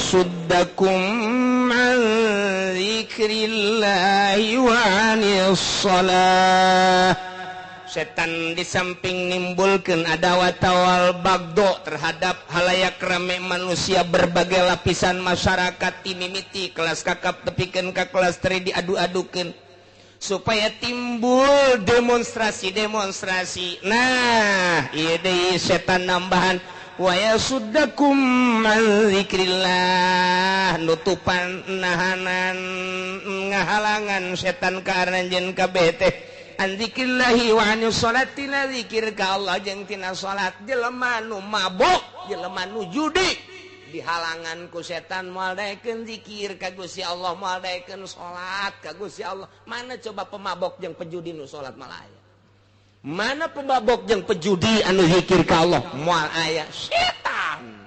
yasuddakum an dzikrillahi wa anis shalah. Setan di samping nimbulkeun adawat wal bagdo terhadap halayak rame manusia berbagai lapisan masyarakat timimiti kelas kakap tepikeun ka kelas teri diadu-adukeun supaya timbul demonstrasi. Nah, ieu deui setan nambahan wa yasuddakum an dzikrillah, nutupan nahanan ngahalangan setan ka aranjeun kabeh teh an dzikrillahi wa anis sholati, zikir ka Allah jeung tina salat. Jelema nu mabok, jelema nu judi dihalangan ku setan moal daekeun zikir ka Gusti Allah, moal daekeun salat ka Gusti Allah. Mana coba pemabok jeung pejudi nu salat moal aya? Mana pemabok jeung pejudi anu zikir ka Allah moal aya? Setan.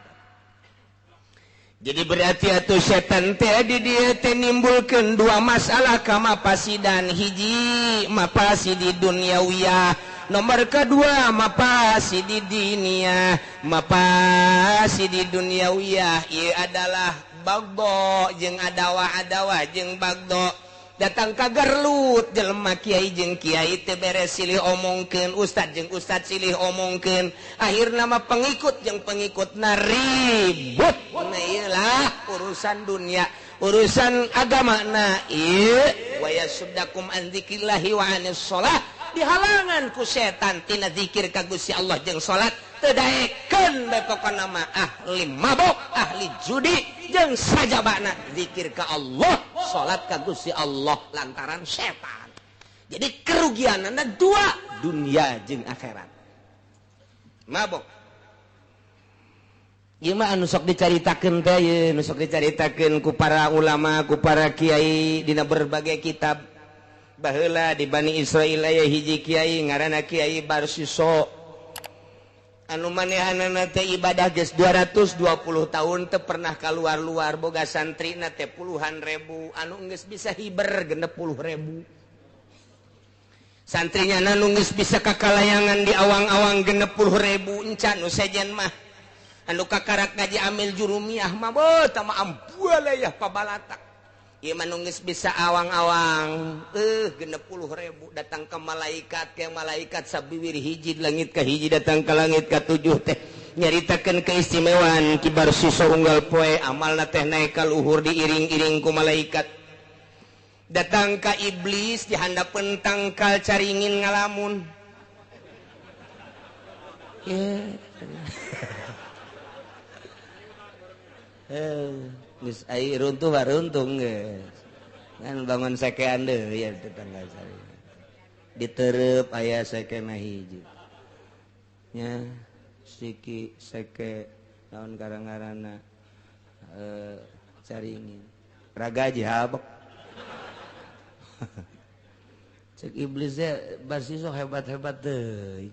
Jadi berarti atuh setan teh di dieu teh nimbulkeun dua masalah ka mapasidan. Hiji mapasidi dunyawiyah, nomor kedua mapasidi diniyah. Mapasidi dunyawiyah ieu adalah bagdo jeung adawa jeung bagdo. Datang ka garlut jelema kiai jeung kiai teh beres silih omongkeun, ustad jeung ustad silih omongkeun, akhirna mah pengikut jeung pengikutna ribut. Nah iyalah urusan dunia, urusan agama. Nah ieu wa yasuddakum an dzikrillahi wa anis shalah, dihalangan ku setan tina zikir ka Gusti Allah jeung salat. Teu daekeun bae pokona mah ahli mabok, ahli judi jeung sajabana zikir ka Allah, salat ka Gusti Allah lantaran setan. Jadi kerugianna dua, dunia jeung akhirat. Mabok ieu mah anu sok dicaritakeun teh ye, anu sok dicaritakeun ku para ulama, ku para kiai dina berbagai kitab. Baheula di Bani Israil aya hiji kiai ngaranna Kiai Barsiso. Anu manehanana teh ibadah geus 220 tahun teu pernah kaluar-luar, boga santrina teh puluhan ribu, anu geus bisa hiber 60.000. Santrinya anu geus bisa kakalayangan di awang-awang 60.000 encan nu sejen mah. Anu kakarak ngaji amil jurumiyah mah beuh tah mah ambualeuh pabalatak. Ieu mah nu geus bisa awang-awang 60.000 datang ke malaikat sabiwir hiji langit ka hiji datang ke langit ka 7 teh nyaritakeun keistimewaan Ki Barsiso unggal poe amalna teh naek ka luhur diiring-iring ku malaikat. Datang ka iblis dihandapeun tangkal caringin ngalamun. Geus ai runtuh baruntung geus. Ngan bangun sakean deui ya tetangga sari. Ditereup aya sakena hiji. Nya siki sake naon karangarana caringin. Raga jihabek. Cek iblis teh Barsiso hebat-hebat deui.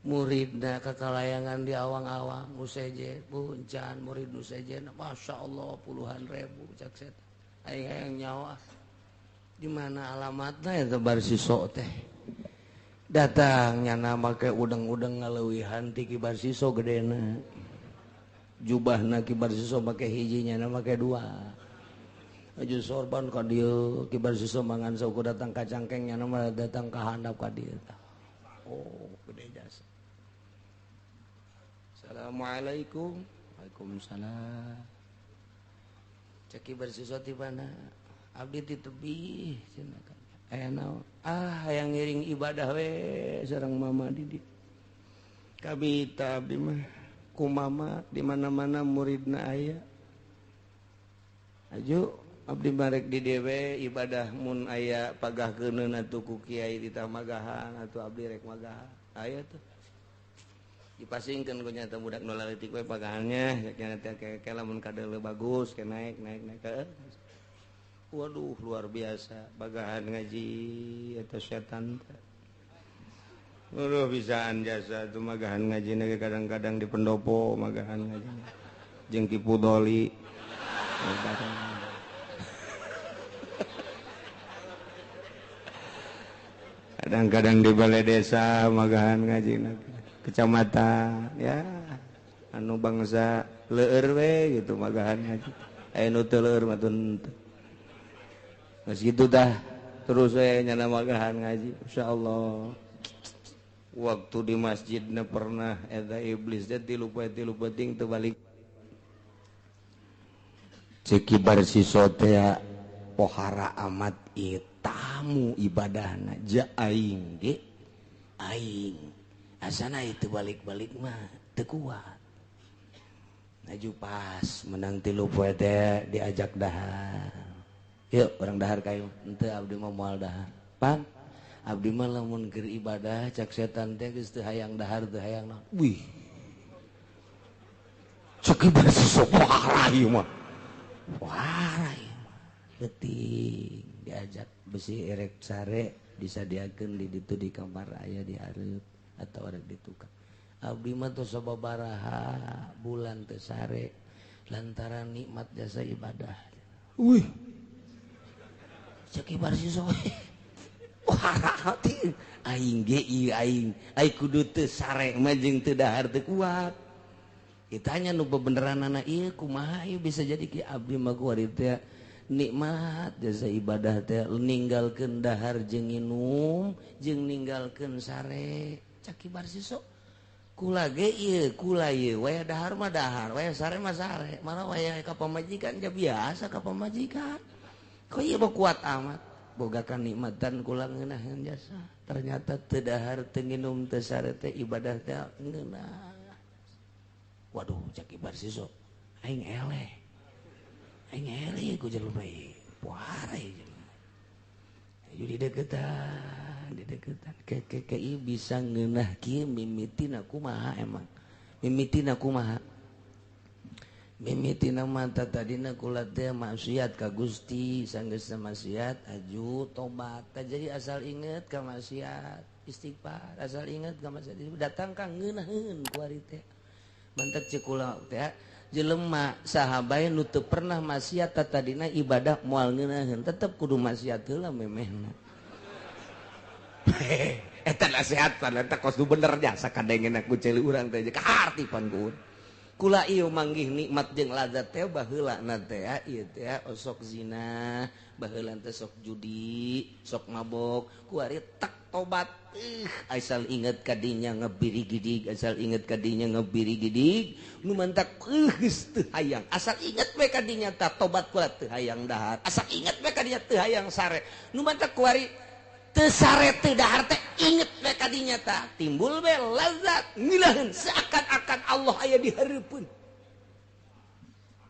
Muridna kakalayangan di awang-awang nusejen puncan murid nusejen masya Allah puluhan ribu cak set hayang nyawa di mana alamatna eta Barsiso teh datangnya nama ke udeng-udeng ngaleuwihan ti Ki Barsiso gedena jubahna Ki Barsiso make hijinya nama make dua aju sorban ka dieu Ki Barsiso mangan sauku datang ka cangkengnya nama datang ka handap ka dieu oh gede jasa. Assalamualaikum. Waalaikumsalam. Cek Ki Barsiso ti mana? Abdi ti tebih cenah kan. Aya naon? Hayang ngiring ibadah we sareng mama di dieu. Kabita abdi mah ku mama di mana-mana muridna aya. Aju abdi marek di dieu we ibadah mun aya pagahkeunna atuh ku kiai di tamagahan atuh abdi rek magahan. Aya tuh. Dipasingkeun ku nyata budak nu leutik we pagahannya nya teh ke lamun kadeuleu bagus ke naik ke waduh luar biasa bagahan ngaji eta setan teh waduh bisaan jasa tuh magahan ngaji ge kadang-kadang di pendopo magahan ngaji jeung Ki Pudoli kadang-kadang di balai desa magahan ngaji kecamatan ya anu bangsa leur we gitu magahan ngaji aya nu teu leur mah tun geus kitu tah terus we nyana magahan ngaji insyaallah waktu di masjidna pernah eta iblis teh tilu penting teu balik ceuk kibar siswa teh pohara amat ieu tamu ibadahna ja aing ge aing asana itu balik-balik mah teu kuat ngaju pas menang 3 poe teh diajak dahar yuk orang dahar kayu henteu abdi mah moal dahar pan abdi mah lamun keur ibadah cak setan teh geus teu hayang dahar teu hayang naon wih cek ibadah sesok wah ieu mah wah ieu mah leuting diajak besi erek sare disadiakeun di ditu di kamar aya di hareup atau ada di tukang abdi mah tos sababaraha bulan teu sare lantaran nikmat jasa ibadah wih cek ibar siswa wah hati aing ge ieu aing kudu teu sare mah jeung teu dahar teu kuat kitanya nu bebeneranana ieu kumaha ieu bisa jadi ki abdi mah kuari teh nikmat jasa ibadah teh ninggalkeun dahar jeung nginum jeung ninggalkeun sare cak ibar siswa kula ge ieu kula ieu waya dahar mah dahar waya sare mah sare mana waya ka pamajikan ja biasa ka pamajikan kok ieu mah kuat amat bogakan nikmatan kula ngeunaheun jasa ternyata teu dahar teu nginum teu sare teh ibadah teh ngeunah waduh cak ibar siswa aing eleh ku jelema ieu puara ieu jadi deketan ke ieu bisa ngeunah kieu mimitina kumaha emang mimitina kumaha mimitina mata tadina kula teh maksiat ka Gusti sanggeus maksiat aju tobat tah jadi asal inget ka maksiat istighfar asal inget ka maksiat datang ka ngeunaheun ku ari teh mantek ceuk kula teh jelema sahabae nu teu pernah maksiat tadina ibadah moal ngeunaheun tetep kudu maksiat heula memehna eta nasehatan eta kos nu bener jasa kadengeuna ku ceuli urang teh kahartipan ku kula ieu manggih nikmat jeung lazat teh baheulana teh ieu teh sok zina baheula teh sok judi sok mabok ku ari tak tobat asal inget kadinya ngebiri gidig asal inget kadinya ngebiri gidig nu mantak geus teu hayang asal inget we kadinya tah tobat kula teu hayang dahar asal inget we kadinya teu hayang sare nu mantak ku ari teu sare teu dahar teh inget we kadinya tah timbul we lazat ngilaheun seakan-akan Allah aya di hareupeun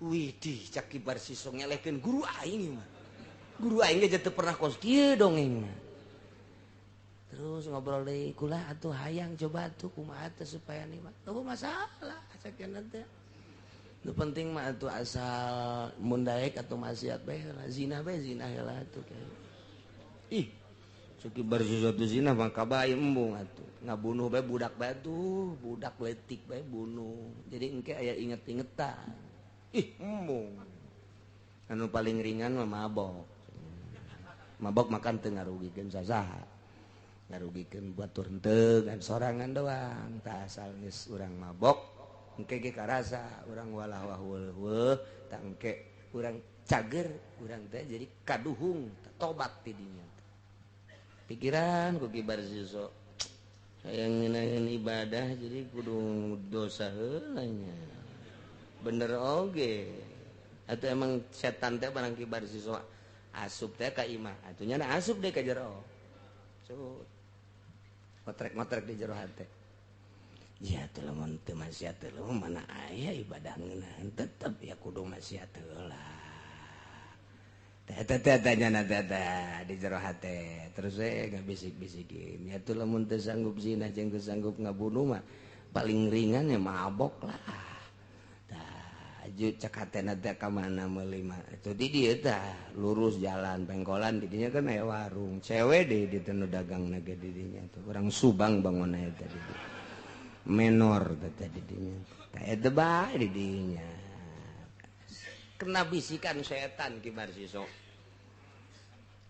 widih cak kibar siswa ngelehkeun guru aing mah guru aing ge teu pernah kos kieu dongeng mah terus ngobrol deui kula atuh hayang coba atuh kumaha teh supaya nikmat teu masalah sakeuna teh nu penting mah atuh asal mun daek atuh maksiat bae heula zina bae zina heula atuh ih cuk kibar sesuatu zina mah kabae embung atuh ngabunuh bae budak bae tuh budak leutik bae bunuh jadi engke aya inget-ingetan ih embung anu paling ringan mah mabok makan teu ngarugikeun sasaha ngarugikeun batur henteu kan sorangan doang tak asal geus urang mabok engke ge karasa urang walah weuh tak engke urang cager urang teh jadi kaduhung tobat ti dinya pikiran ku kibar siswa hayang ngeunaheun ibadah jadi kudu dosa heula nya bener oge atuh emang setan teh barang kibar siswa asup teh ka imah atuh nya asup deui ka jero cut motrek-motrek di jero hate ya teh lamun teu maksiat teh mana aya ibadah ngeunaheun tetep ya kudu maksiat heula teh nyana teh di jero hate terus we ngabisik-bisikin ya teh lamun teu sanggup zina jeung teu sanggup ngabunuh mah paling ringan ya mabok lah tah aju cek hatena teh ka mana meuli mah itu di dieu tah lurus jalan pengkolan di dinya kan aya warung cewek deui di teh nu dagangna ge di dinya tuh urang Subang bangun eta di dieu menor teh di dinya tah eta bae di dinya kena bisikan setan kibar siswa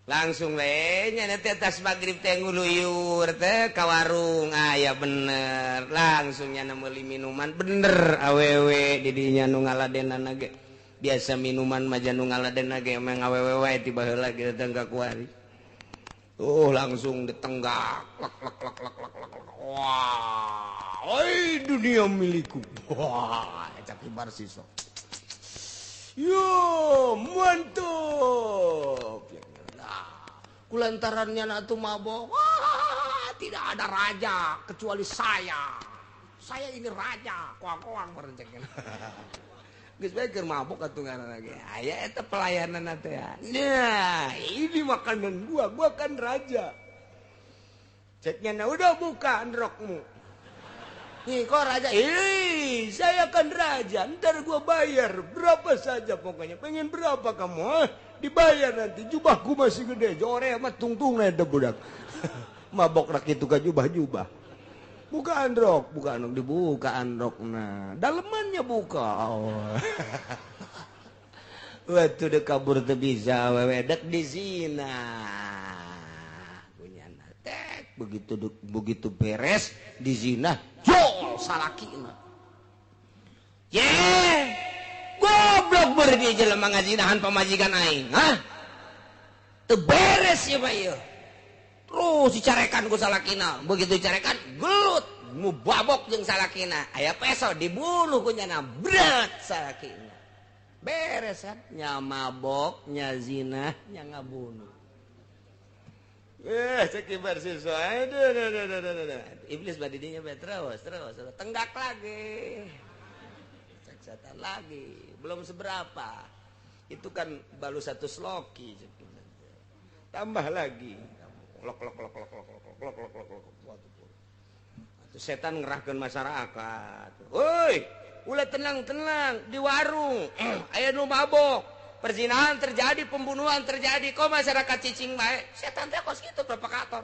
langsung nya tas magrib teh nguluyur teh ka warung aya bener langsungnya nemeuli minuman bener awewe didinya nu ngaladenan ge biasa minuman maja nu ngaladenan ge emang awewe wae tiba heula ge datang ka kuari langsung ditenggak lak lak lak lak lak lak wah oi dunia milikku wah eta kibar siso yo mantap kulantarannya natu mabok wah tidak ada raja kecuali saya ini raja koang merencengkeun geus bae keur mabok atuh ngaranna ge aya eta pelayanan teh nah ini makanan gua kan raja ceknya udah buka rokmu nih kok raja saya kan raja ntar gua bayar berapa saja pokoknya pengen berapa kamu dibayar nanti jubahku masih gede jore mah tungtung ada budak mabok rak itu ka jubah buka androk dibuka androkna dalemannya buka waktu dek kabur teu bisa wewedek di zina punyana tek begitu beres di zina jol salakina goblok berdi jelema ngazinahan pamajikan aing teu beres ya Pak ieu terus dicarekan ku salakina begitu dicarekan gelut mubabok jeung salakina aya peso dibunuh ku nyana bret salakina beres kan nya mabok nya zina nya ngabunuh cek kibar siswa aduh iblis badidinya terus tenggak lagi setan lagi belum seberapa itu kan baru satu sloki tambah lagi lok itu setan ngerahkeun masyarakat woi ulah tenang di warung aya nu mabok perzinahan terjadi pembunuhan terjadi kok masyarakat cicing bae setan teh kos kitu provokator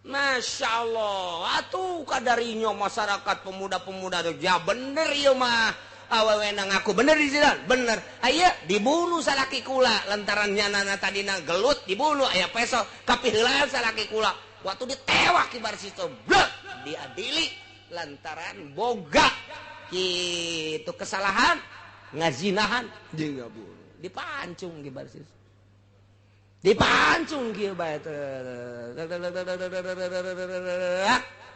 Masya Allah atuh kadarinya masyarakat pemuda-pemuda tuh ya bener ieu mah awewe ngaku bener di sini bener aya dibunuh salaki kula lantaran nyanana tadina gelut dibunuh aya peso tapi heula salaki kula waktu ditewak kibar situ blek diadili lantaran boga kitu kesalahan ngazinahan jeung ngabunuh dipancung kibar situ dipancung kieu bae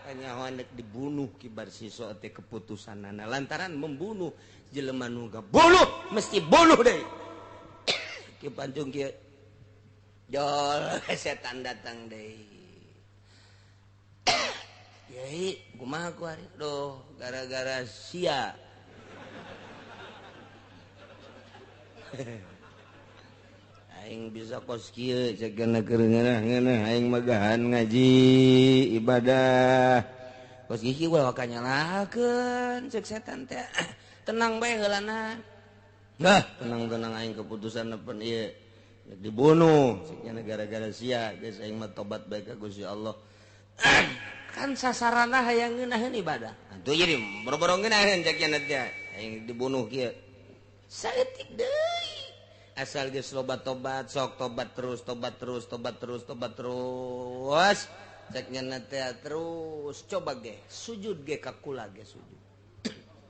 hanya hendak dibunuh kibar siso teh keputusanana lantaran membunuh jelema nu bunuh mesti bunuh deui kieu pancung kieu jol setan datang deui Yai kumaha ku ari doh gara-gara sia aing bisa kos kieu ceukna keur ngeunah aing magahan ngaji ibadah kos kieu ulah kanyalakeun ceuk setan teh tenang bae heulana tenang aing keputusan nepen ieu dibunuh ceukna gara-gara sia geus aing mah tobat bae ka Gusti Allah kan sasaranna hayang ngeunaheun ibadah atuh jadi boro-boro ngeunaheun ceukna teh aing dibunuh kieu saeutik deui asal geus loba tobat sok tobat terus cek nyana teh terus coba ge sujud ge ka kula ge sujud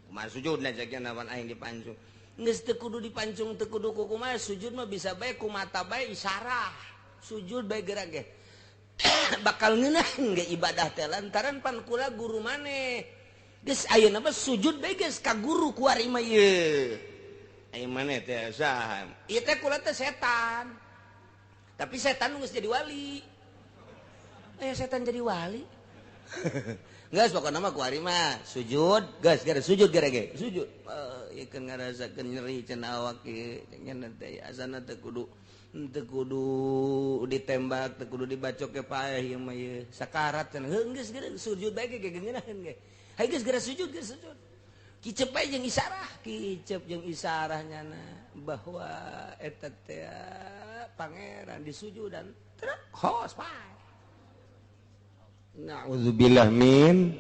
kumaha sujudna cek nyana wan aing dipancung geus teu kudu dipancung teu kudu kumaha sujud mah bisa bae ku mata bae isyarah sujud bae geura ge bakal ngeunaheun ge ibadah teh lantaran pan kula guru maneh geus ayeuna mah sujud bae geus ka guru ku ari mah ieu aing maneh teh saha ieu teh kula teh setan tapi setan geus jadi wali setan jadi wali geus pokona mah ku ari mah sujud geus gara sujud gara ge sujud ieu keun ngarasakeun nyeri cenah awak ieu cenah teh asana teh kudu ditembak teu kudu dibacok ke paeh ieu mah ieu sakarat cenah geus gara sujud bae ge ngeunaheun ge hayu geus gara sujud geus sujud kicep bae jeung isarah kicep jeung isarahnya bahwa eta teh pangeran disujudan trek hos pae na'udzubillah min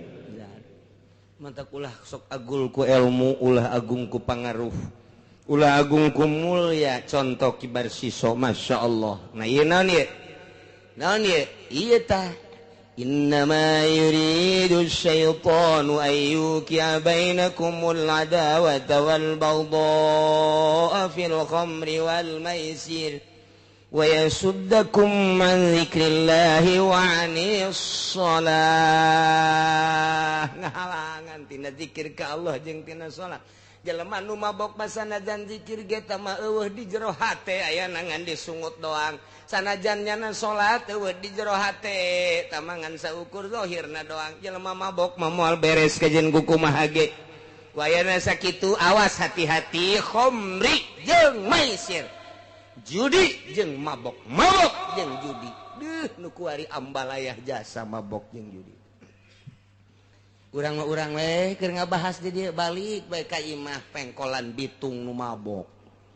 mantap ulah sok agul ku ilmu ulah agung ku pangaruh ulah agung kumul ya contoh kibar siso Masya Allah nah iya naon ya iya tah innama yuridu syaitanu ayyuki'a bainakumul adawata wal baghdha'a fil khamri wal maisir wa yasuddakum an dzikrillahi wa 'anis shalah ngahalangan tina zikir ka Allah jeung tina salat jelema nu mabok sanajan zikir ge tah mah eueuh di jero hate aya nangan disungut doang sanajan nyana salat eueuh di jero hate tah mah ngan saukur zahirna doang jelema mabok mah moal beres kajen kukumaha ge wayana sakitu awas hati-hati khamri jeung maisir judi jeung mabok jeung judi nu kuari ambalayah jasa mabok jeung judi urang we keur ngabahas di dieu balik bae ka imah pengkolan Bitung nu mabok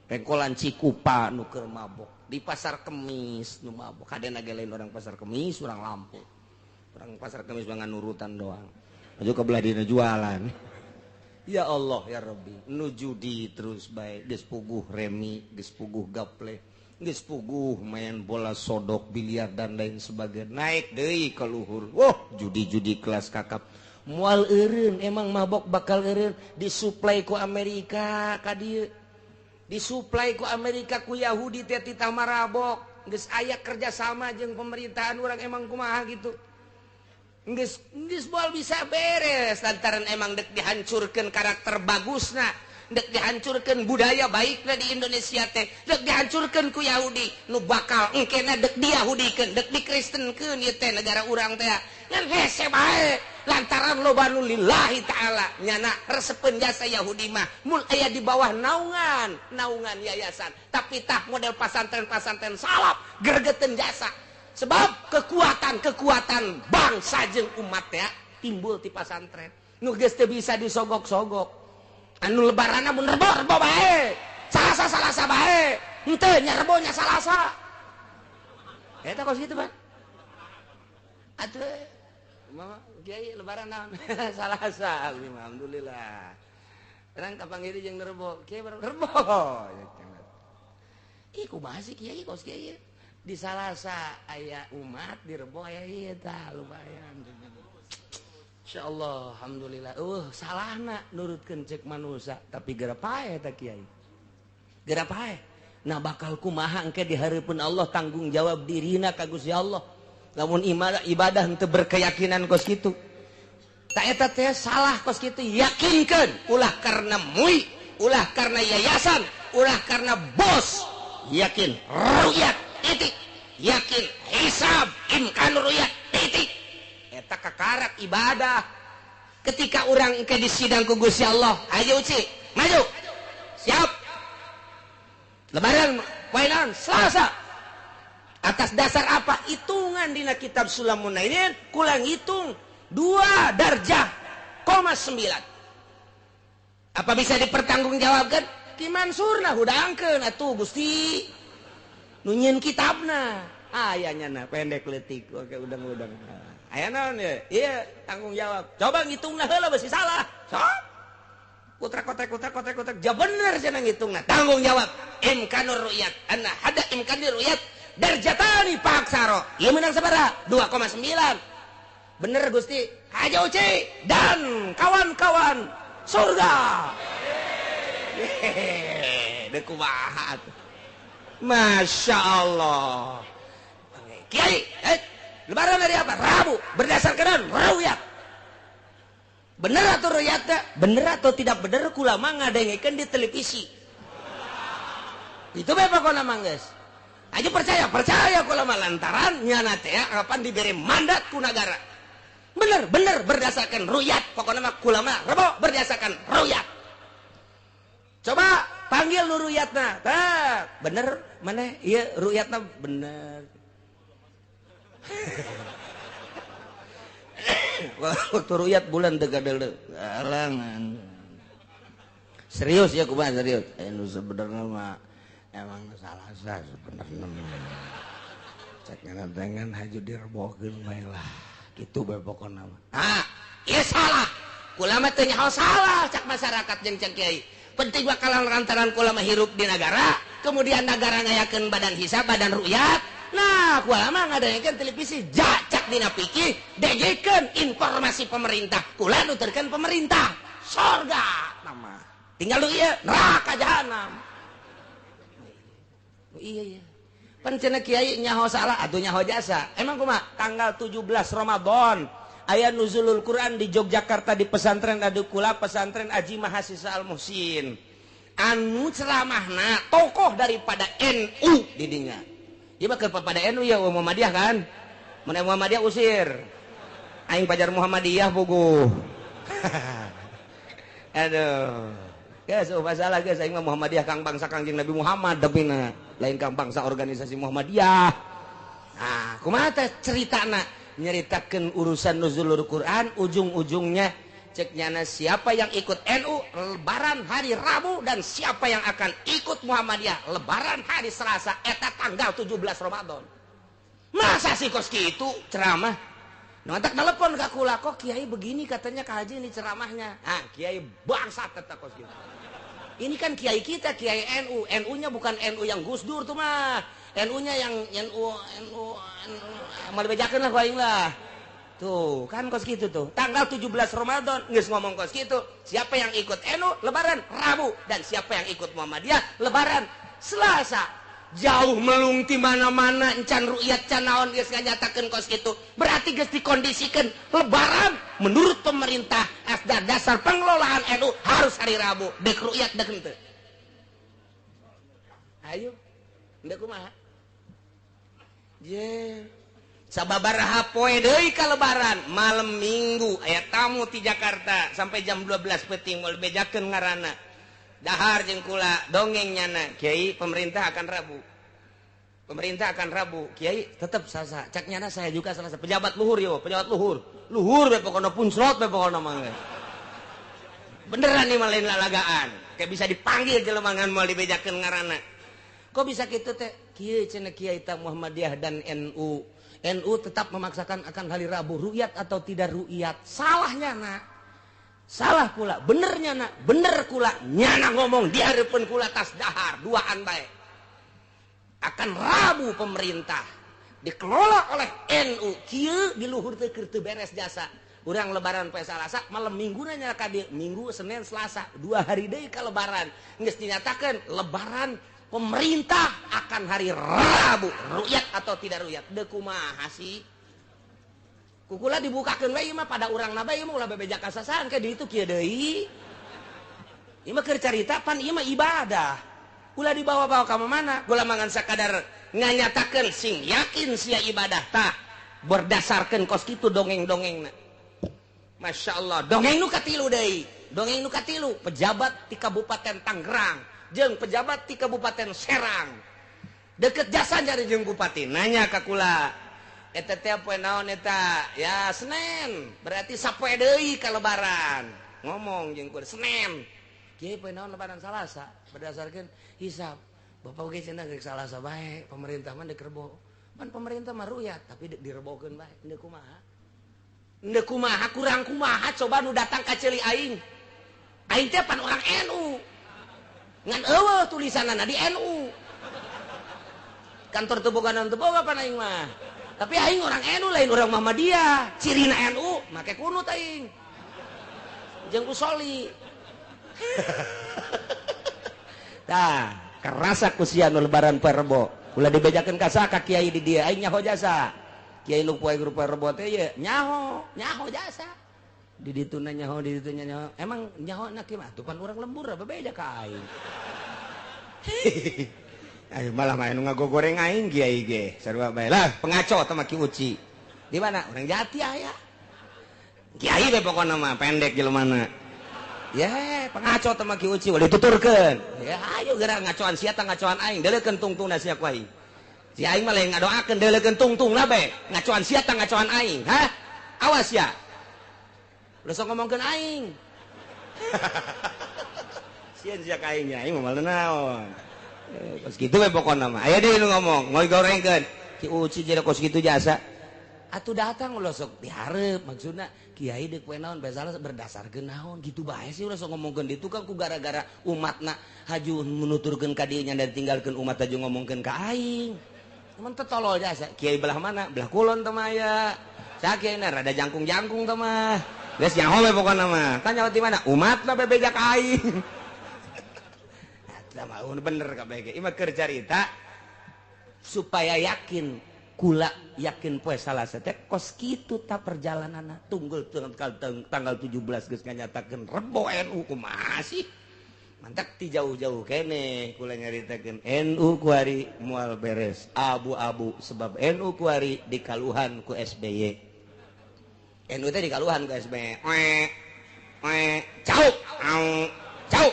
pengkolan Cikupa nu keur mabok di Pasar Kemis nu mabok kadena ge lain orang Pasar Kemis urang Lampung orang Pasar Kemis bangan nurutan doang maju ka belah dina jualan ya Allah ya Rabbi nu judi terus bae geus puguh remi geus puguh gaple geus puguh main bola sodok biliar dan lain sebagainya naik deui ka luhur wah judi-judi kelas kakap mual eureun emang mabok bakal eureun disuplai ku Amerika ka dieu disuplai ku Amerika ku Yahudi teh titah marabok geus aya kerjasama jeung pemerintahan urang emang kumaha gitu geus moal bisa beres lantaran emang dek dihancurkeun karakter bagusna dek dihancurkeun budaya baikna di Indonesia teh dek dihancurkeun ku Yahudi nu bakal engkena dek diyahudikeun dek dikristenkeun ieu teh negara urang teh ngan hese bae lantaran loba nu lillahi ta'ala nyana resepeun jasa Yahudi mah mul aya di bawah naungan yayasan tapi tah model pasantren salap gregeteun jasa sebab kekuatan bangsa jeung umat ya timbul ti pasantren nu geus teu bisa disogok-sogok anu lebaranna mun rebo bae salasa bae henteu nya rebonya salasa eta kos kitu Pak atuh mama kiai lebaran naon salasa alhamdulillah terang kapanggiri jeung rebo kiai rebo ih kumaha sih kiai kos kiai di salasa aya umat di rebo aya ieu tah lumayan insyaallah alhamdulillah salahna nurutkeun cek manusia tapi gara pae eta kiai gara pae nah bakal kumaha engke di hareupeun Allah tanggung jawab dirina ka Gusti Allah lamun ibadah henteu berkeyakinan kos kitu tak eta teh salah kos kitu yakinkeun ulah karena mui ulah karena yayasan ulah karena bos yakin ru'yat titik yakin hisab imkan ru'yat titik eta kakarak ibadah ketika orang ke di sidang ku Gusti Allah ayo uci maju siap lebaran poenan Selasa atas dasar apa hitungan dina kitab Sulamun Nainin kulang hitung 2 darjah, 9 apa bisa dipertanggungjawabkan Ki Mansurna hudangkeun atuh Gusti nunyin kitabna ayanya na pendek leutik oke udang-udang aya naon ya iya tanggung jawab coba ngitungna heula besi salah sok kotak ja bener cenah ngitungna tanggung jawab imkanur ru'yat anna hada imkanur ru'yat darjatani paksaro ieu menang sabaraha 2,9 bener Gusti haja uci dan kawan-kawan surga dek kumaha Masya Allah Kiai lebaran dari apa? Rabu berdasarkan ru'yat bener atau ru'yatnya? Bener atau tidak bener kulama ngadengikeun di televisi itu bae pokona manggeus aja percaya kulama lantaran nyana teh kapan diberi mandat ku negara bener berdasarkan ru'yat pokona mah kulama rebo berdasarkan ru'yat coba panggil nu ru'yatna tah bener maneh ieu ru'yatna bener waktu ru'yat bulan degadel alangan serius ya kumaha serius nu sebenarnya mah emang salah sebenarnya cek ngantengan haju direbohkeun bae lah kitu bae pokona mah ieu salah ulama teh nyaho salah cak masyarakat jeung cak kiai penting bakalan lantaran kula mah hirup di negara, kemudian negara ngayakeun badan hisab, badan ru'yat. Nah, kula mah ngadayakeun televisi, jacak dina pikir, degekeun informasi pemerintah, kula nuturkeun pemerintah. Sorga nama. Tinggal lu ieu neraka jahanam. Iya. Pan cenah kiai nyaho salah atuh nyaho jasa. Emang kumaha? Tanggal 17 Ramadan aya nuzulul Quran di Yogyakarta di pesantren Adukula, pesantren Aji Mahasiswa Al Muhsin. Anu ceramahna tokoh daripada NU di dinya. Ieu mah kepada NU ya Muhammadiyah kan? Mun Muhammadiyah usir. Aing pajar Muhammadiyah puguh. Aduh. Guys, masalah guys, aing mah Muhammadiyah kang bangsa Kangjeng Nabi Muhammad dapina, lain kang bangsa organisasi Muhammadiyah. Nah, kumaha teh ceritana? Nyeritakeun urusan nuzulul Quran, ujung-ujungnya cek nyana siapa yang ikut NU lebaran hari Rabu dan siapa yang akan ikut Muhammadiyah lebaran hari Selasa eta tanggal 17 Ramadan. Masa sih kos kitu ceramah? Nontak telepon ke kula, kok kiai begini katanya Kak Haji ini ceramahnya. Ah, kiai bangsat kata kos kitu. Ini kan kiai kita, kiai NU. NU-nya bukan NU yang Gus Dur tuh mah. NU-nya yang NU mal bejakeun lah ku aing lah. Tuh, kan kos gitu tuh. Tanggal 17 Ramadan geus ngomong kos gitu. Siapa yang ikut NU lebaran Rabu dan siapa yang ikut Muhammadiyah lebaran Selasa. Jauh melung ti mana-mana encan ru'yat can naon geus nganyatakeun kos kitu. Berarti geus dikondisikeun lebaran menurut pemerintah asda dasar pengelolaan NU harus hari Rabu. Dek ru'yat dek henteu. Ayo. Ndek kumaha? Je. Sababaraha poe deui ka lebaran, malam Minggu aya tamu ti Jakarta sampai jam 12 peuting moal bejakeun ngaranna. Dahar jeung kula dongeng nyana Kiai pemerintah akan Rabu. Pemerintah akan Rabu. Kiai tetap sasa. Cak nyana saya juga salah satu pejabat luhur yo, pejabat luhur. Luhur be pokona puncrot be pokona mangga. Beneran nih malain lalagaan. Kayak bisa dipanggil jelema ngan moal dibejakeun ngaranna. Kok bisa kitu teh? Kieu cenah Kiai ta Muhammadiyah dan NU. NU tetap memaksakan akan hari Rabu ru'yat atau tidak ru'yat. Salahnya nak. Salah kula, benernya nak, bener kula, nyana ngomong di harapan kula tas dahar, duaan baik. Akan Rabu pemerintah dikelola oleh NU, kieu di luhur teu keur teu beres jasa. Urang lebaran poe Salasa, malam Minggu nanya ka dieu, Minggu, Senin, Selasa, 2 hari deui ka lebaran. Geus dinyatakeun lebaran pemerintah akan hari Rabu, ru'yat atau tidak ru'yat. Deuk kumaha sih? Kukula dibukakeun we ieu mah pada urang na bae ieu mah ulah bebejak kasasan ke ditu kieu deui. Ieu mah keur carita pan ieu mah ibadah. Ulah dibawa-bawa ka mana? Kula mangan sakadar nganyatakeun sing yakin sia ibadah tah berdasarkeun kos kitu dongeng-dongengna. Masyaallah, dongeng nu katilu deui. Dongeng nu katilu pejabat ti Kabupaten Tangerang jeung pejabat ti Kabupaten Serang. Deket jasa jari jeung bupati nanya ka kula. Eta teh poe naon eta? Ya Senin. Berarti sapoe deui ka lebaran. Ngomong jeung kudu Senin. Kieu poe naon lebaran Salasa berdasarkeun hisab. Bapak ge cenah geus Salasa bae, pemerintah mah deuk rebo. Pan pemerintah mah ru'yat tapi direbokeun bae. Endeu kumaha? Endeu kumaha kurang kumaha coba nu datang ka ceuli aing. Aing teh pan orang NU. Ngan eueuh tulisanana di NU. Kantor teu boga naon teu boga pan aing mah. Tapi aing orang NU lain orang Muhammadiyah. Cirina NU make kunut aing. Jeung usoli. Tah, kerasa kusian lebaran poe Rebo. Ulah dibejakeun ka saka kiai di dieu aing nyaho jasa. Kiai nu poe Rebo teh ye nyaho jasa. Di ditu nyaho, di ditu nyaho. Emang nyaho na kieu mah tuh pan urang lembur bebeja ka aing. Ayo malah main ngagogoreng aing kiai ge sarua bae lah pengaco teh mah Ki Uci. Di mana? Urang Jati aya. Kiai we pokona mah pendek jelemana. Ya, pengaco teh mah Ki Uci ulah dituturkeun. Ya ayo geura ngacoan sia teh ngacoan aing deuleukeun tungtungna sia ku aing. Si aing mah lain ngadoakeun deuleukeun tungtungna bae. Ngacoan sia teh ngacoan aing, ha? Awas ya. Ulah sok ngomongkeun aing. Sieun sia ka aing ya, aing mah naon. Kos gitu we pokona mah. Aya deui nu ngomong, ngoy gorengkeun. Ki Uci jadi kos gitu jasa. atuh datang ulah sok dihareup maksudna kiai deuk we naon bae salah berdasarkeun naon gitu bae sih ulah sok ngomongkeun ditu kan ku gara-gara umatna haju menuturkeun ka dieu nya dan tinggalkeun umat haju ngomongkeun ka aing. Mun teu tolol jasa kiai belah mana? Belah kulon teh mah aya. Sa kiai na rada jangkung-jangkung teh mah. Geus nyaho we pokona mah. Kan nyaho di mana? Umatna bebejak aing. Eta mah bener kabeh ge. Ieu mah keur carita supaya yakin kula yakin poe Salasa teh kos kitu ta perjalananna tunggul tanggal 17 geus nganyatakeun Rebo NU kumaha sih mantak ti jauh-jauh kene kula nyaritakeun NU kuari moal beres abu-abu sebab NU kuari dikaluhan ku SBY NU teh dikaluhan ku SBY cau cau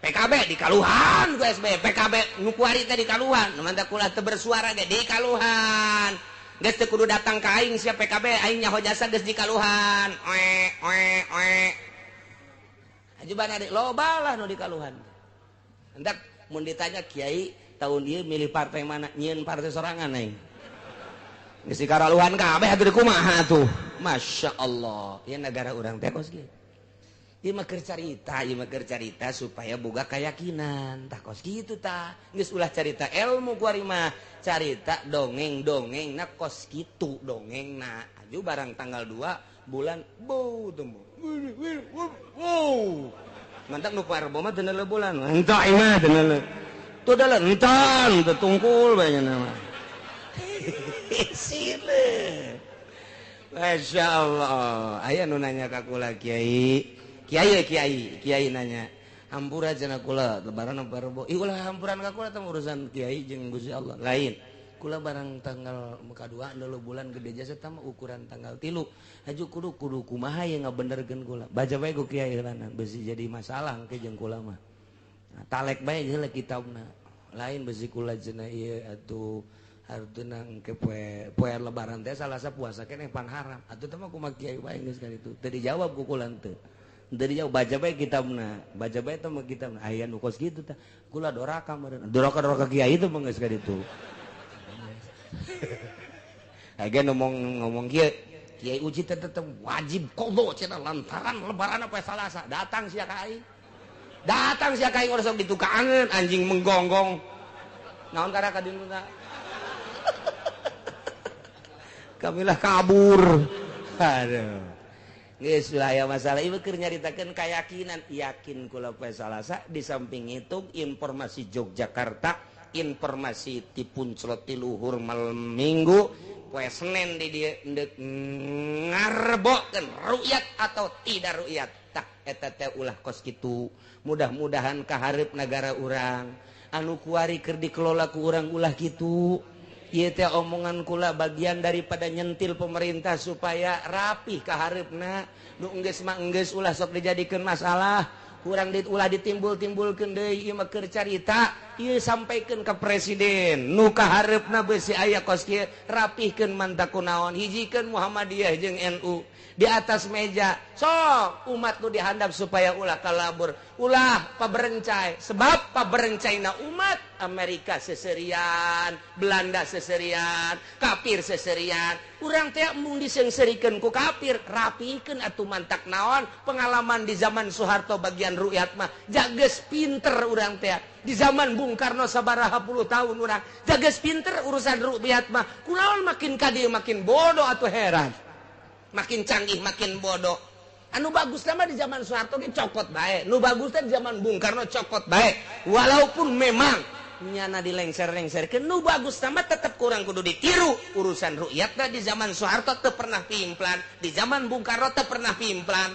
PKB di Kaluhan ku SB PKB nu kuari teh di Kaluhan nu mantap kula teu bersuara ge di Kaluhan geus teu kudu datang ka aing sia PKB aing nyaho jasa geus di Kaluhan ajubana loba lah nu di Kaluhan hendak mun ditanya kiai tahun ieu milih partai mana nyieun partai sorangan aing geus di Kaluhan kabeh atuh kumaha atuh masyaallah ieu negara urang teh kos kieu. Ieu mah keur carita supaya boga keyakinan tah kos kitu tah geus ulah carita ilmu kuari mah carita dongeng-dongeng na kos kitu dongengna aju barang tanggal 2 bulan bau temu wow mantap nu Rebo mah teu neuleuh bulan entah ieu mah teu neuleuh tuh da entan teu tungkul bae nya mah sile masyaallah aya nu nanya ka kula kiai Kiai nanya hampura cenah kula lebaran apa Rebo ih ulah hampuran ka kula teh urusan kiai jeung Gusti Allah lain kula barang tanggal muka 2 neuleuh bulan gede jasa teh mah ukuran tanggal 3 aju kudu kumaha ye ngabenerkeun kula baca bae ku kiai heulana beusi jadi masalah engke jeung kula mah nah, talek bae heula kitabna lain beusi kula cenah ieu atuh hartuna engke poe lebaran teh Salasa puasa keneh pan haram atuh teh mah kumaha kiai bae geus kan itu teu dijawab ku kula teu dari jauh baca baik kitabna baca baik teh mah kitabna aya nu kos kitu teh kula doraka meureun doraka kiai itu mah geus ka ditu aya ngomong kieu kiai uji teh tetep wajib qodho cenah lantaran lebaran poe Salasa datang sia ka aing urang sok ditukangeun anjing menggonggong naon karena ka dinuna kamilah kabur aduh geus aya masalah ieu keur nyaritakeun keyakinan yakin kula poe Salasa di samping itu informasi Yogyakarta informasi ti Punclot ti luhur malam Minggu poe Senen di dieu endek ngarebokeun ru'yat atau tidak ru'yat tah eta teh ulah kos kitu mudah-mudahan kaharep negara urang anu kuari keur dikelola ku urang ulah kitu. Ieu teh omongan kula bagian daripada nyentil pemerintah supaya rapih kaharepna nu enggeus mah enggeus ulah sok dijadikeun masalah kurang ulah ditimbul-timbulkeun deui ieu mah keur carita ieu sampaikeun ka presiden nu kaharepna beusi aya kos kieu rapihkeun manta kunaon hijikeun Muhammadiyah jeung NU di atas meja sok umat nu dihandap supaya ulah kalabur ulah paberencai sebab paberencaina umat Amerika seserian Belanda seserian kafir seserian urang teh mung disengserikeun ku kafir rapikeun atuh mantak naon pengalaman di zaman Soeharto bagian ru'yat mah jageus pinter urang teh di zaman Bung Karno sabaraha puluh tahun urang jageus pinter urusan ru'yat mah kunaon makin ka dieu makin bodoh atuh heran makin canggih makin bodoh anu bagus nama di zaman Soeharto ge cokot bae nu bagus teh di zaman Bung Karno cokot bae walaupun memang nyana dilengser-lengserkeun nu bagus nama tetep kurang kudu ditiru urusan ru'yatna di zaman Soeharto teu pernah pimplan di zaman Bung Karno teu pernah pimplan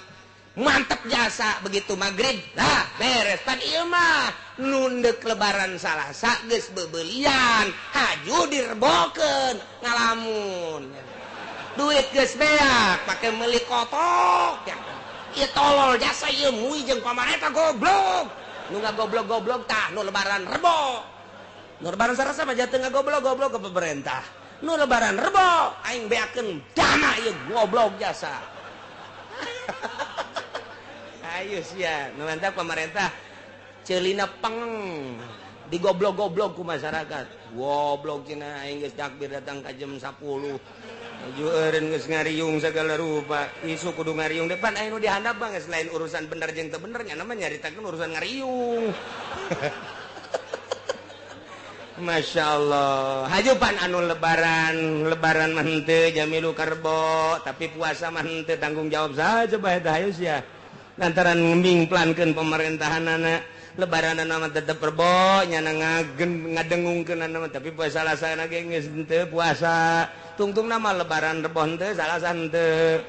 mantep jasa begitu maghrib lah beres pan ieu mah nundek lebaran Salasa geus beubeulian haju direbokeun ngalamun duit geus beak pake meuli kotok ya ieu tolol jasa ieu mui jeung pamarentah goblok nu ngagoblok-goblok tah nu lebaran Rebo nu lebaran Salasa mah jatuh ngagoblok-goblok ke pemerintah nu lebaran Rebo aing beakeun dana ieu goblok jasa ayo sia nu mantap pemerintah ceulina peng digoblok-goblok ku masyarakat goblok cenah aing geus takbir datang ka jam 10 jueureun geus ngariung segala rupa isu kudu ngariung depan aing nu dihandap bang selain urusan bener jeung teu bener nya mah nyaritakeun urusan ngariung Masya Allah hajupan anu lebaran mah henteu jamilu karbo tapi puasa mah henteu tanggung jawab saja bae tah hayu sia lantaran ngimingplankeun pemerintahanana lebaran nama tetep perbo nyana ngadengungkeun nama tapi puasa salasana ge geus henteu puasa tungtung nama lebaran rebo henteu salasa henteu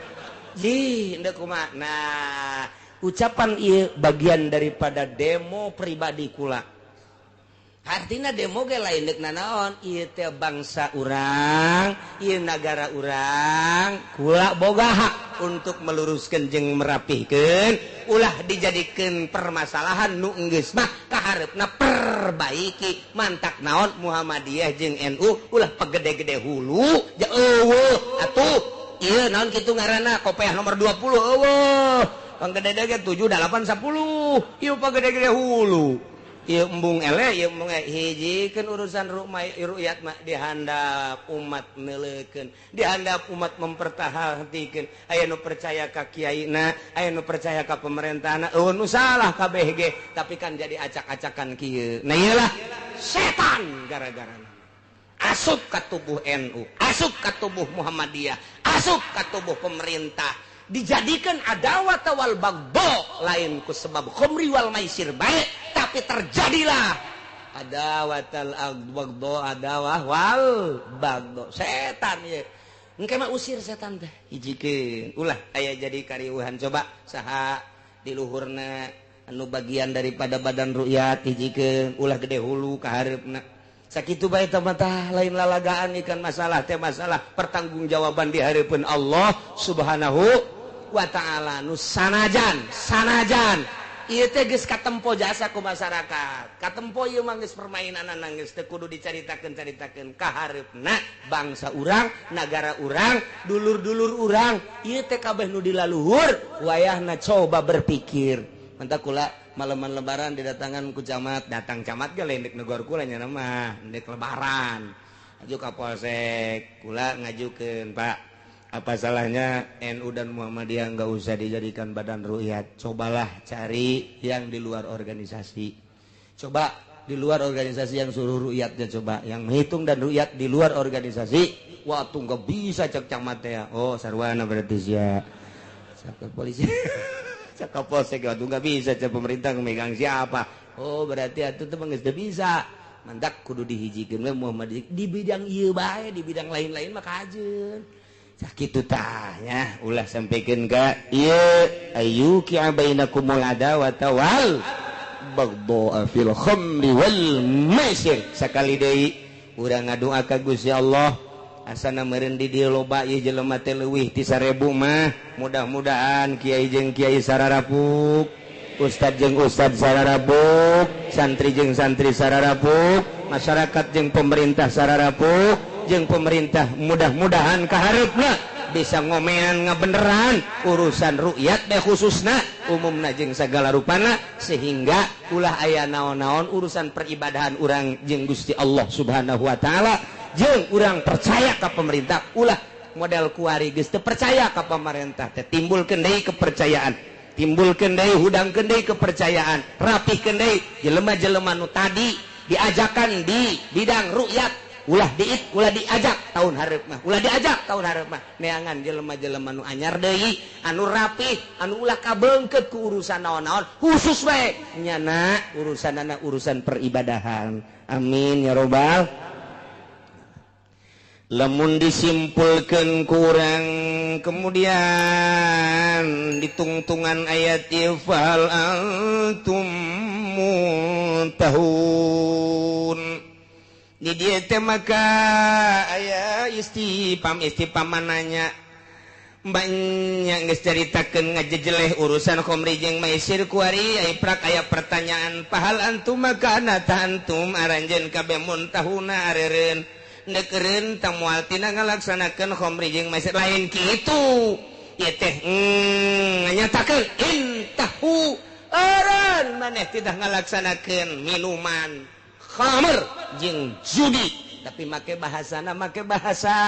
ji henteu kumaha nah ucapan ieu bagian daripada demo pribadi kula artinya demo ge lain deuk nanaon ieu teh bangsa urang ieu nagara urang kula boga hak untuk meluruskeun jeung merapihkeun ulah dijadikeun permasalahan nu geus mah kaharepna perbaiki mantak naon Muhammadiyah jeung NU ulah pagede-gede hulu ja eueuh atuh ieu naon kitu ngaranna kopiah nomor 20 eueuh pagede ge 7 8 10 ieu pagede-gede hulu ieu embung ele ieu embung hijikeun urusan rukyat mah dihandap umat neuleukeun dihandap umat mempertahankeun aya nu percaya ka kiaina aya nu percaya ka pemerintahna nu salah kabeh ge tapi kan jadi acak-acakan kieu nah iyalah setan gara-garana asup ka tubuh NU asup ka tubuh Muhammadiyah asup ka tubuh pemerintah dijadikan adawat wal bagdo lain ku sebab khamri wal maisir baik tapi terjadilah adawat al bagdo adawah wal bagdo setan ya engke mah usir setan teh hijikeun ulah aya jadi kariuhan coba saha di luhurna anu bagian daripada badan rukyat hijikeun ulah gede hulu ka hareupna sakitu bae tah lain lalagaan ikan masalah teh masalah pertanggungjawaban di hareupeun Allah Subhanahu wa ta'ala nu sanajan ieu teh geus katempo jasa ku masyarakat katempo ieu mah geus permainanana geus teu kudu dicaritakeun ka hareupna bangsa urang nagara urang dulur-dulur urang ieu teh kabeh nu dilaluhur wayahna coba berpikir mantap kula maleman lebaran didatangan ku camat datang camat ge lain dek negor kula nya mah dek lebaran aju ka polsek kula ngajukeun Pak apa salahnya NU dan Muhammadiyah nggak usah dijadikan badan rukyat cobalah cari yang di luar organisasi coba di luar organisasi yang suruh rukyatnya coba yang menghitung dan rukyat di luar organisasi waktu nggak bisa cek camat ya oh sarwana berarti sia cek polisi cek polsek waktu nggak bisa cek pemerintah memegang siapa oh berarti itu tuh nggak bisa mandak kudu dihijikeun we Muhammadiyah di bidang ieu bae di bidang lain-lain mah kajeun sakitu tah nya ulah sampikeun ka ieu ayyuki bainakumul adawata wal baghdha fil khamri wal maisir sakali deui urang ngadoa ka Gusti Allah asana meureun di dieu loba ieu jelema teh leuwih ti 1000 mah mudah-mudahan kiai jeung kiai sararapuk ustad jeung ustad sararapuk santri jeung santri sararapuk masyarakat jeung pemerintah sararapuk jeung pemerintah mudah-mudahan kahareupna bisa ngomean ngabeneran urusan rukyat deh khususna umumna jeung sagala rupana sehingga ulah aya naon-naon urusan peribadahan urang jeung Gusti Allah Subhanahu wa taala jeung urang percaya ka pemerintah ulah model kuari geus teu percaya ka pemerintah teh timbulkeun deui kepercayaan timbulkeun deui hudangkeun deui kepercayaan rapihkeun deui jelema-jelema nu tadi diajakan di bidang rukyat ulah diajak tahun hareup mah ulah diajak tahun hareup mah neangan jelema-jelema nu anyar deui anu rapih anu ulah kabeungkeut ku urusan naon-naon khusus we nyana urusanana urusan peribadahan amin ya robbal lamun disimpulkeun kurang kemudian ditungtungan ayat ifal antum muntahun di dia teh maka aya istifham mananya banyak geus caritakeun ngajejeleh urusan khamri jeung maisir kuari aya prak aya pertanyaan pahal antum maka antum aranjeun kabeh muntahuna areureun ndeukereun tang moal tina ngalaksanakeun khamri jeung maisir lain kitu ieu teh nyatakeun intahu aran maneh tidak ngalaksanakeun minuman khamr jeung judi tapi make bahasana make bahasa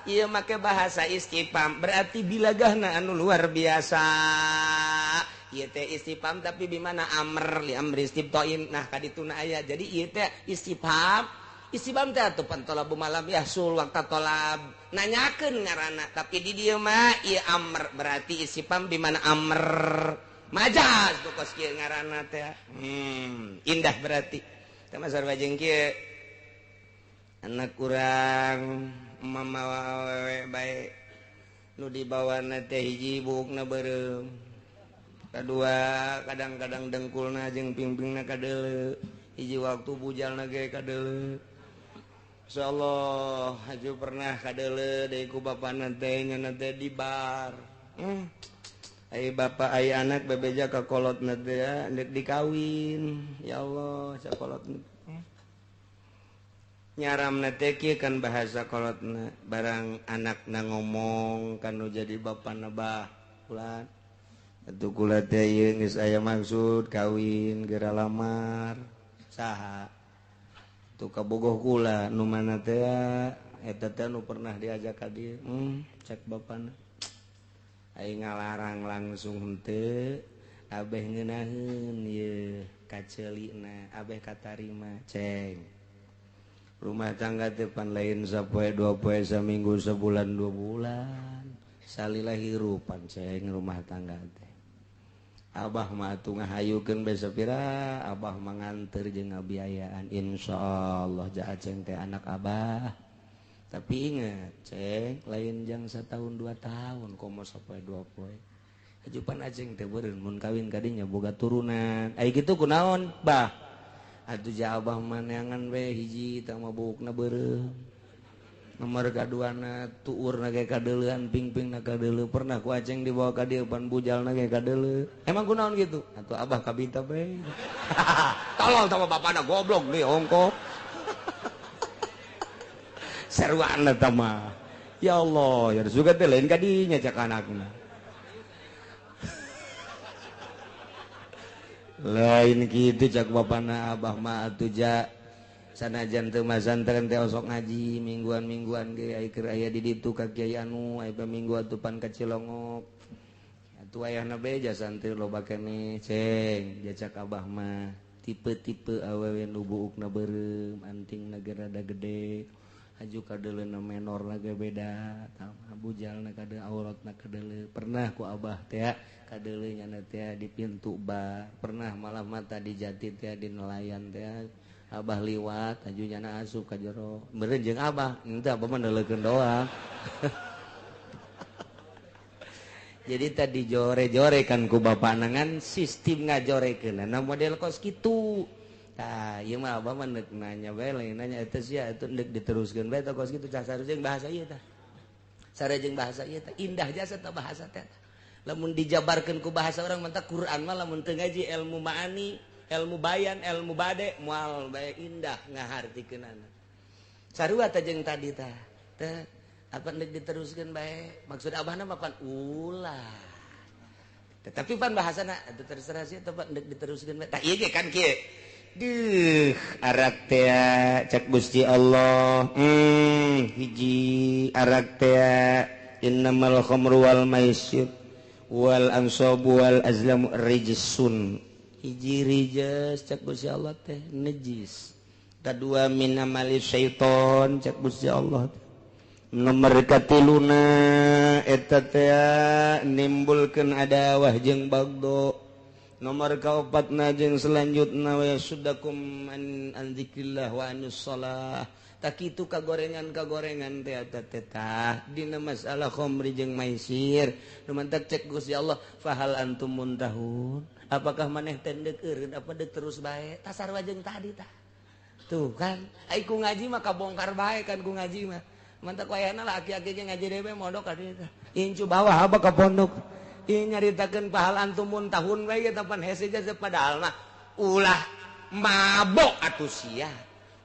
iya make bahasa istifham berarti bilagahna anu luar biasa ieu teh istifham tapi bimana amr li amri istiftain nah kadituna aya jadi ieu teh istifham teh atuh pantolab malam yahsul waqta tolab nanyakeun ngaranna tapi di dieu mah ieu amr berarti istifham bimana amr majaz tuh kos kieu ngaranna teh indah berarti teh masar bajeng kieu anak kurang mama awewe bae nu dibawana teh hiji buukna beureum kadua kadang-kadang dengkulna jeung pingpingna kadeuleu hiji waktu bujalna ge kadeuleu insyaallah haju pernah kadeuleu deui ku bapana teh nyana teh di bar ai bapak ai anak bebeja ka kolotna teh deuk dikawin ya Allah sakolotna nyaramna teh kieu kan bahasa kolotna barang anakna ngomong kanu jadi bapana bah ulah atuh kula teh ieu geus aya maksud kawin geura lamar saha tuh kabogoh kula nu mana teh eta teh nu pernah diajak ka dieu cek bapana ai ngalarang langsung henteu abeh ngeunaheun ieu kaceulina abeh katarima ceng rumah tangga teh pan lain sapoe dua poe saminggu sebulan 2 bulan salila hirupan ceng rumah tangga teh abah mah atuh ngahayukeun bae sapira abah mah nganter jeung ngabiayaan insyaallah ja ceng teh anak abah tapi inget ceng lain jang 1 tahun 2 tahun komo sapoe 2 poe hajupan aceng teh beureun mun kawin ka dinya boga turunan ai kitu kunaon bah atuh ja abah mah neangan we hiji tah mabukna beureum nomor kaduana tuurna ge kadeuleuan pingpingna kadeuleu pernah ku aceng dibawa ka dieu pan bujalna ge kadeuleu emang kunaon gitu atuh abah kabinta bae tolol sama bapana goblok deui ongko sarwana tah mah ya Allah ya suga teh lain ka dinya cak anakna lain kitu cak bapana abah mah atuh ja sanajan teu mazantren teh osok ngaji mingguan-mingguan ge ai keur aya di ditu ka kiai anu ai paminggu atuh pan ka Cilongok atuh ayahna bae ja santri loba keneh ceng ja cak abah mah tipe-tipe awewe nu buukna beureum antingna ge rada gede haju kadeuleuna menorna ge beda tah bujalna kadeuleu auratna kadeuleu pernah ku abah teh kadeuleu nyana teh di pintu bar pernah malam mata di jati teh di nelayan teh abah liwat haju nyana asup ka jero meureun jeung abah henteu abah mah neuleukeun doang jadi tadi jore-jore kan ku bapana ngan sistem ngajorekeunana model kos kitu tah ieu mah abah mah neuk nanya bae lain nanya eta sia eta neuk diteruskeun bae tah kos kitu cah sareng bahasa ieu tah sareng bahasa ieu tah indah jasa tah bahasa teh lamun dijabarkeun ku bahasa urang mah tah Quran mah lamun teu ngaji ilmu ma'ani ilmu bayan ilmu bade moal bae indah ngahartikeunana sarua teh jeung tadi tah teh apa neuk diteruskeun bae maksud abahna mah pan ulah tetapi pan bahasana atuh terserah sia teh neuk diteruskeun bae tah ieu ge kan kieu duh arak teh cak Gusti Allah hiji arak teh innamal khamru wal maisir wal ansabu wal azlamu rijsun hiji rijes cak Gusti Allah teh najis kadua min amali syaiton cak Gusti Allah nomor katiluna eta teh nimbulkeun adawah jeung bagdo nomor kaopatna jeung selanjutna wa sudakum an dzikrillah wa anus shalah tak kitu kagorengan teh eta tah dina masalah khamri jeung maisir lumantak cek Gusti Allah fahal antum muntahun apakah maneh teh deuk eureun apa deuk terus bae tah sarua jeung tadi tah tuh kan ai ku ngaji mah kabongkar bae kan ku ngaji mah mantak wayahna laki-laki ge ngaji dewe modok ka dieu tah incu bawah apa ka pondok ieu nyaritakeun pahal antum muntahun bae ge tapan hese ja padahal mah ulah mabok atuh sia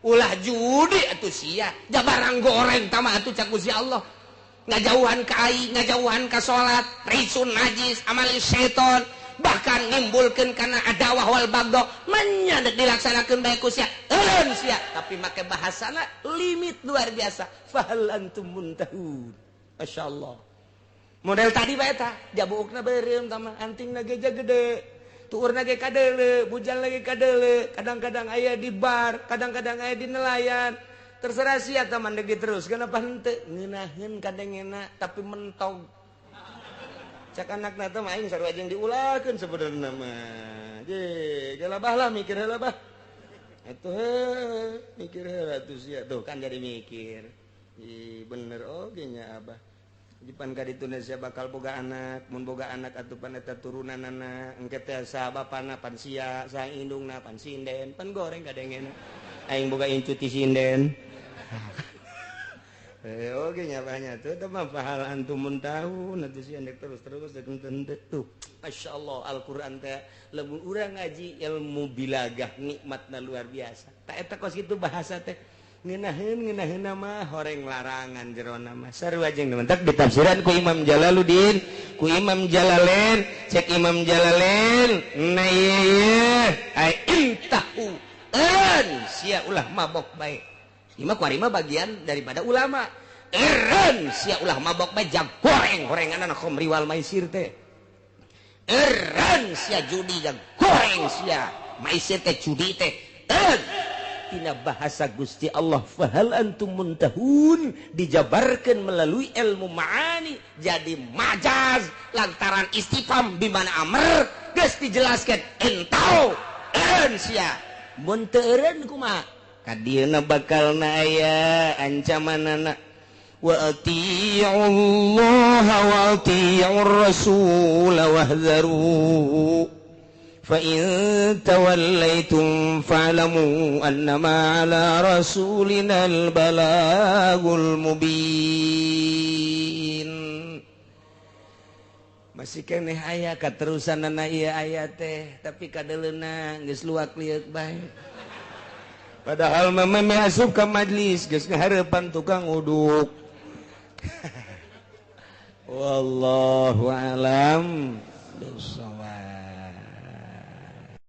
ulah judi atuh sia jabarang goreng tah mah atuh cak Gusti Allah ngajauhan ka ai ngajauhan ka salat risun najis amal seton bahkan nimbulkeun kana adawah wal bagdo manya dilaksanakeun bae ku sia eureun sia tapi make bahasana limit luar biasa fahal antum muntahun masyaallah model tadi bae tah jabuukna beureum tama antingna geja gede tuurna ge kadeule bujal lagi kadeule kadang-kadang aya di bar kadang-kadang aya di nelayan terserah sia tah mandeg terus kenapa henteu ngeunaheun kadengena tapi mentog cak anakna teh mah aing sarua jeung diulahkeun sabenerna mah je gelabah lah mikir heula bah atuh mikir heula atuh sia tuh kan jadi mikir bener oge nya abah jipan ka dituna sia bakal boga anak mun boga anak atupan eta turunanana engke teh saha bapana pan sia saha indungna pan sinden pan goreng kadengena aing boga incu ti sinden oke nyapanya tuh teman pahal antum muntahun atuh sia andek terus tuh Masya Allah Al-Quran teh lamun urang ngaji ilmu bilagah nikmatna luar biasa tak eta kos kitu bahasa teh ngeunaheun mah horeng larangan jerona mah sarua jeung mentak ditafsiran ku Imam Jalaluddin ku Imam Jalalain cek Imam Jalalain na ieu ai intahu an sia ulah mabok bae imah kuarima bagian daripada ulama eren sia ulah mabok bae jag goreng-gorengan khamri wal maisir teh eren sia judi jag goreng sia maisir teh judi teh tina bahasa Gusti Allah fahal antum muntahun dijabarkan melalui ilmu ma'ani jadi majaz lantaran istifham bimana amr geus dijelaskeun entau eren sia mun teu eureun kumaha kadieuna bakalna aya ancamanana wa atii'ullaha wa atii'ur rasul wahdharu fa in tawallaitum fa'lamu annama 'ala rasulinal balagul mubin masih keneh aya katerusanana ieu aya teh tapi kadeleuna geus luak liuk bae padahal mama asup ke majlis geus ngahareupan tukang uduk wallahu alam bisawab